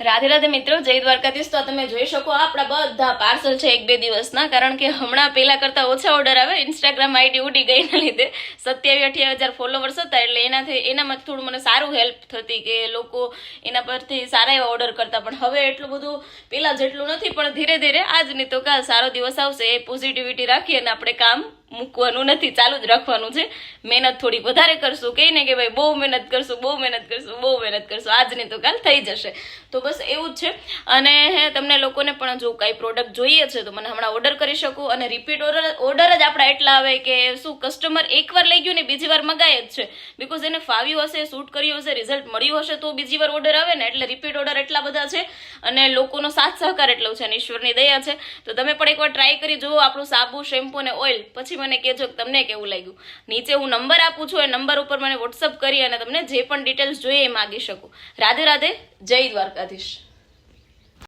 રાધે રાધે મિત્રો, જય દ્વારકાધીશ। તો તમે જોઈ શકો આપણા બધા પાર્સલ છે 1-2 દિવસના, કારણ કે હમણાં પહેલા કરતા ઓછા ઓર્ડર આવે। ઇન્સ્ટાગ્રામ આઈડી ઉડી ગઈને લીધે 27-28 ફોલોવર્સ હતા, એટલે એનામાં થોડું મને સારું હેલ્પ થતી કે લોકો એના પરથી સારા એવા ઓર્ડર કરતા। પણ હવે એટલું બધું પહેલા જેટલું નથી, પણ ધીરે ધીરે આજ નહીં તો કાલ સારો દિવસ આવશે, એ પોઝિટિવિટી રાખી અને આપણે કામ મૂકવાનું નથી, ચાલુ જ રાખવાનું છે। મહેનત થોડી વધારે કરશું, કહીને ને કે ભાઈ બહુ મહેનત કરશું, બહુ મહેનત કરશું, બહુ મહેનત કરશું, આજ નહીં તો કાલ થઈ જશે। તો બસ એવું જ છે। અને તમને લોકોને પણ જો કાંઈ પ્રોડક્ટ જોઈએ છે તો મને હમણાં ઓર્ડર કરી શકું। અને રિપીટ ઓર્ડર જ આપણા એટલા આવે કે શું કસ્ટમર એકવાર લઈ ગયું ને બીજી વાર મગાય જ છે, બિકોઝ એને ફાવ્યું હશે, શૂટ કર્યું હશે, રિઝલ્ટ મળ્યું હશે તો બીજી વાર ઓર્ડર આવે ને, એટલે રિપીટ ઓર્ડર એટલા બધા છે અને લોકોનો સાથ સહકાર એટલો છે અને ઈશ્વરની દયા છે। તો તમે પણ એકવાર ટ્રાય કરી જુઓ આપણું સાબુ, શેમ્પુ અને ઓઇલ, પછી મને કહેજો કે તમને કેવું લાગ્યું। નીચે હું નંબર આપું છું, એ નંબર ઉપર મને વોટ્સઅપ કરી અને તમને જે પણ ડિટેલ્સ જોઈએ એ માગી શકું। રાધે રાધે, જય દ્વારકાધીશ।